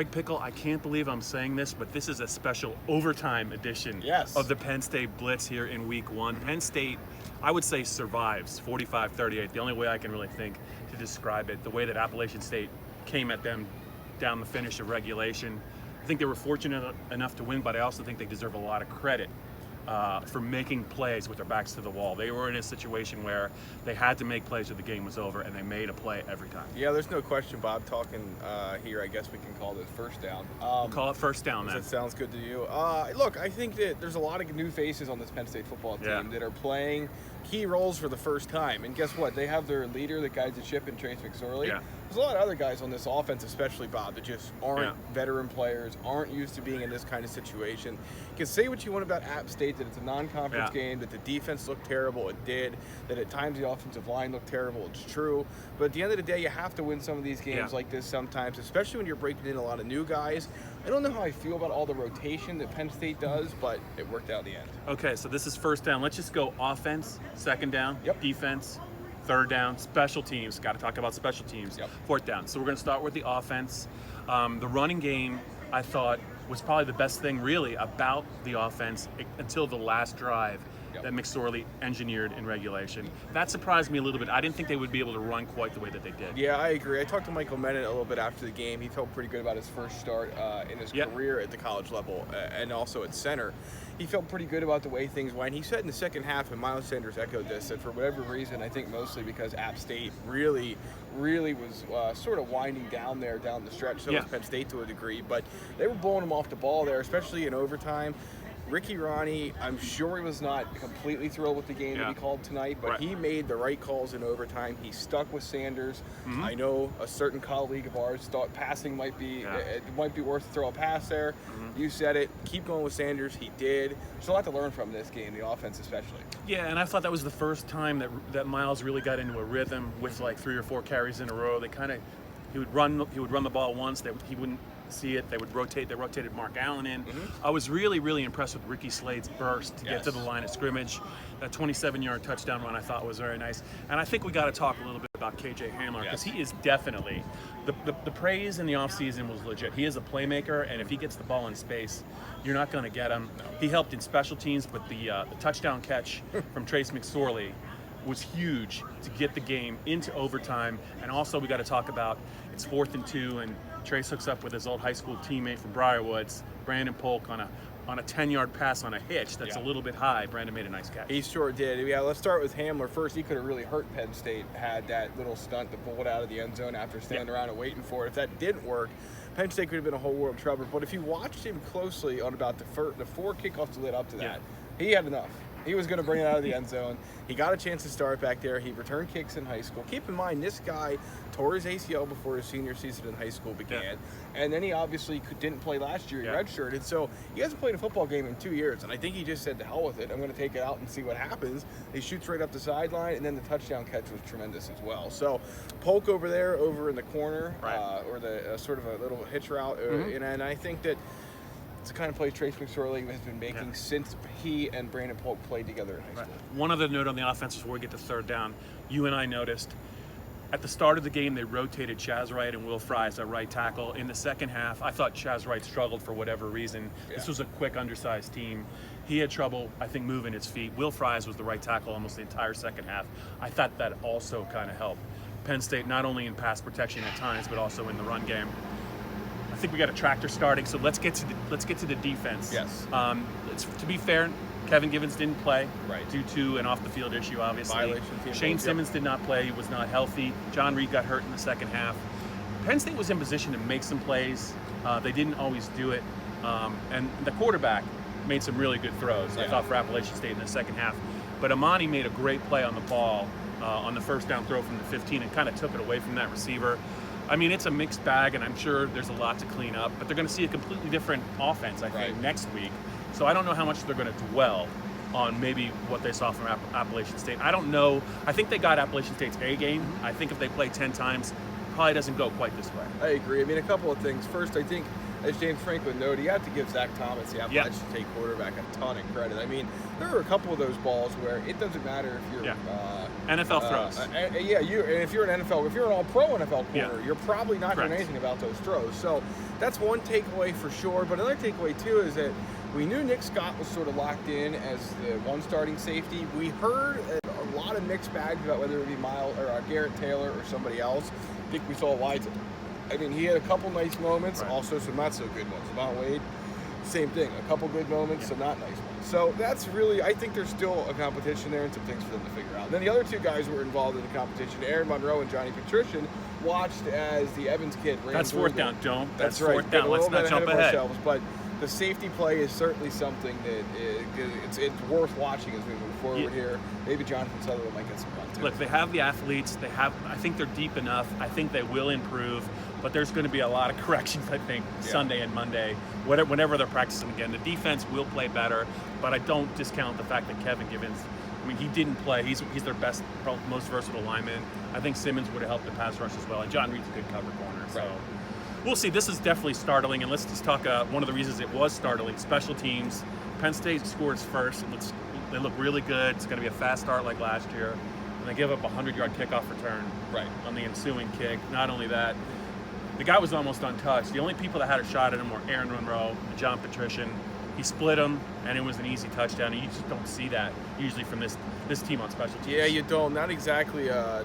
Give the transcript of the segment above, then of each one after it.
Greg Pickel, I can't believe I'm saying this, but this is a special overtime edition of the Penn State Blitz here in week 1. Penn State, I would say, survives 45-38. The only way I can really think to describe it, the way that Appalachian State came at them down the finish of regulation. I think they were fortunate enough to win, but I also think they deserve a lot of credit for making plays with their backs to the wall. They were in a situation where they had to make plays or the game was over, and they made a play every time. Yeah, there's no question, Bob. Talking here, I guess we can call this first down. We'll call it first down, then. That sounds good to you. Look, I think that there's a lot of new faces on this Penn State football team that are playing key roles for the first time. And guess what? They have their leader that guides the ship in Trace McSorley. Yeah. There's a lot of other guys on this offense, especially, Bob, that just aren't veteran players, aren't used to being in this kind of situation. You can say what you want about App State, that it's a non-conference game, that the defense looked terrible, it did, that at times the offensive line looked terrible, it's true. But at the end of the day, you have to win some of these games like this sometimes, especially when you're breaking in a lot of new guys. I don't know how I feel about all the rotation that Penn State does, but it worked out in the end. Okay, so this is first down. Let's just go offense, second down, defense, third down, special teams. Got to talk about special teams. Fourth down. So we're going to start with the offense. The running game, I thought, was probably the best thing really about the offense until the last drive that McSorley engineered in regulation. That surprised me a little bit. I didn't think they would be able to run quite the way that they did. Yeah, I agree. I talked to Michael Menon a little bit after the game. He felt pretty good about his first start in his career at the college level and also at center. He felt pretty good about the way things went. He said in the second half, and Miles Sanders echoed this, that for whatever reason, I think mostly because App State really was sort of winding down there down the stretch, so was Penn State to a degree, but they were blowing him off the ball there, especially in overtime. Ricky Ronnie, I'm sure he was not completely thrilled with the game that he called tonight, but he made the right calls in overtime. He stuck with Sanders. I know a certain colleague of ours thought passing might be it might be worth to throw a pass there. You said it. Keep going with Sanders. He did. There's a lot to learn from this game, the offense especially. Yeah, and I thought that was the first time that Miles really got into a rhythm with like 3 or 4 carries in a row. He would run the ball once. He wouldn't see it. They rotated Mark Allen in. I was really impressed with Ricky Slade's burst to get to the line of scrimmage. That 27-yard touchdown run I thought was very nice. And I think we got to talk a little bit about KJ Hamler, because he is definitely the praise in the offseason was legit. He is a playmaker, and if he gets the ball in space, you're not going to get him. He helped in special teams, but the touchdown catch from Trace McSorley was huge to get the game into overtime. And also we got to talk about it's 4th and 2, and Trace hooks up with his old high school teammate from Briarwoods, Brandon Polk, on a 10-yard pass on a hitch that's a little bit high. Brandon made a nice catch. He sure did. Yeah, let's start with Hamler first. He could have really hurt Penn State had that little stunt to pull it out of the end zone after standing around and waiting for it. If that didn't work, Penn State could have been a whole world of trouble. But if you watched him closely on about the 4 kickoffs that led up to that, he had enough. He was going to bring it out of the end zone. He got a chance to start back there. He returned kicks in high school. Keep in mind, this guy tore his ACL before his senior season in high school began. And then he obviously didn't play last year. He redshirted. So he hasn't played a football game in 2 years. And I think he just said, to hell with it. I'm going to take it out and see what happens. He shoots right up the sideline, and then the touchdown catch was tremendous as well. So Polk over there, over in the corner, or the sort of a little hitch route. And I think that it's the kind of play Trace McSorley has been making since he and Brandon Polk played together in high school. One other note on the offense before we get to third down. You and I noticed at the start of the game they rotated Chaz Wright and Will Fry as a right tackle. In the second half, I thought Chaz Wright struggled for whatever reason. This was a quick, undersized team. He had trouble, I think, moving his feet. Will Fries was the right tackle almost the entire second half. I thought that also kind of helped Penn State, not only in pass protection at times, but also in the run game. I think we got a tractor starting, so let's get to the defense. To be fair, Kevin Givens didn't play due to an off-the-field issue, obviously. Shane Simmons did not play. He was not healthy. John Reed got hurt in the second half. Penn State was in position to make some plays. They didn't always do it. And the quarterback made some really good throws, I thought, for Appalachian State in the second half. But Amani made a great play on the ball on the first down throw from the 15 and kind of took it away from that receiver. I mean, it's a mixed bag, and I'm sure there's a lot to clean up, but they're going to see a completely different offense, I think, next week. So I don't know how much they're going to dwell on maybe what they saw from Appalachian State. I don't know. I think they got Appalachian State's A game. I think if they play 10 times, probably doesn't go quite this way. I agree. I mean, a couple of things. First, I think as James Franklin noted, you have to give Zach Thomas, the Appalachian State quarterback, a ton of credit. I mean, there are a couple of those balls where it doesn't matter if you're NFL throws. And if you're an all-pro NFL corner, you're probably not doing anything about those throws. So that's one takeaway for sure. But another takeaway too is that we knew Nick Scott was sort of locked in as the one starting safety. We heard a lot of mixed bags about whether it would be Miles or Garrett Taylor or somebody else. I think we saw Wyatt. I mean, he had a couple nice moments, also some not so good ones. Devon Wade, same thing. A couple good moments, some not nice ones. So that's really, I think there's still a competition there and some things for them to figure out. And then the other two guys who were involved in the competition, Aaron Monroe and Johnny Patrician, watched as the Evans kid ran. That's fourth down, Joan. That's fourth down. Let's not jump ahead. But the safety play is certainly something that it's worth watching as we move forward here. Maybe Jonathan Sutherland might get some fun too. Look, they have the athletes. I think they're deep enough. I think they will improve. But there's going to be a lot of corrections, I think, Sunday and Monday, whenever they're practicing again. The defense will play better, but I don't discount the fact that Kevin Givens, I mean, he didn't play. He's their best, most versatile lineman. I think Simmons would have helped the pass rush as well, and John Reed's a good cover corner. So we'll see. This is definitely startling, and let's just talk one of the reasons it was startling, special teams. Penn State scores first. They look really good. It's going to be a fast start like last year. And they give up a 100-yard kickoff return on the ensuing kick. Not only that, the guy was almost untouched. The only people that had a shot at him were Aaron Monroe and John Patrician. He split him, and it was an easy touchdown. And you just don't see that usually from this team on special teams. Yeah, you don't. Not exactly a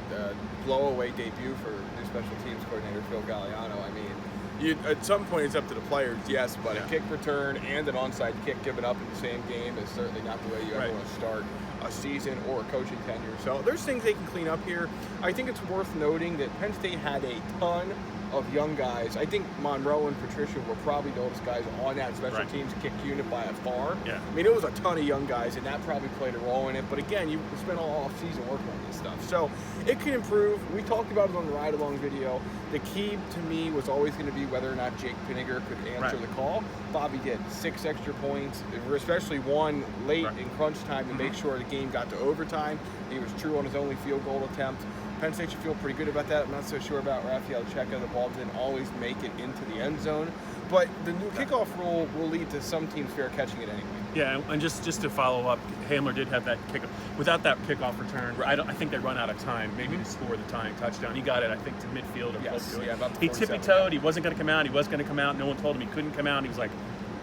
blow-away debut for new special teams coordinator Phil Galliano. I mean, at some point it's up to the players, yes, but a kick return and an onside kick given up in the same game is certainly not the way you ever want to start a season or a coaching tenure. So there's things they can clean up here. I think it's worth noting that Penn State had a ton of young guys. I think Monroe and Patricia were probably the oldest guys on that special teams kick unit by a far. Yeah. I mean, it was a ton of young guys, and that probably played a role in it. But again, you spent all off-season working on this stuff. So it can improve. We talked about it on the ride-along video. The key to me was always going to be whether or not Jake Pinniger could answer the call. Bobby did. 6 extra points, especially one late in crunch time to make sure the game got to overtime. He was true on his only field goal attempt. Penn State should feel pretty good about that. I'm not so sure about Rafael Checa. The ball didn't always make it into the end zone. But the new kickoff rule will lead to some teams fair catching it anyway. Yeah, and just to follow up, Hamler did have that kickoff. Without that kickoff return, I think they run out of time, maybe to score the tying touchdown. He got it, I think, to midfield or close to it. About he tippy-toed. He wasn't going to come out. He was going to come out. No one told him he couldn't come out. He was like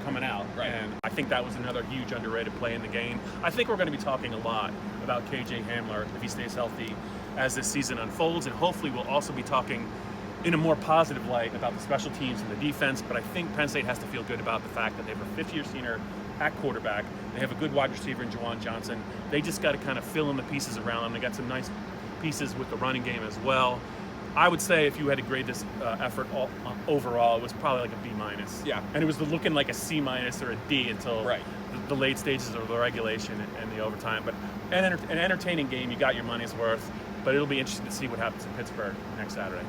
coming out. And I think that was another huge underrated play in the game. I think we're going to be talking a lot about KJ Hamler if he stays healthy as this season unfolds, and hopefully we'll also be talking in a more positive light about the special teams and the defense. But I think Penn State has to feel good about the fact that they have a fifth-year senior at quarterback. They have a good wide receiver in Juwan Johnson. They just got to kind of fill in the pieces around them. They got some nice pieces with the running game as well. I would say if you had to grade this effort overall, it was probably like a B-. Yeah. And it was looking like a C- or a D until the late stages of the regulation and the overtime. But an entertaining game. You got your money's worth. But it'll be interesting to see what happens in Pittsburgh next Saturday.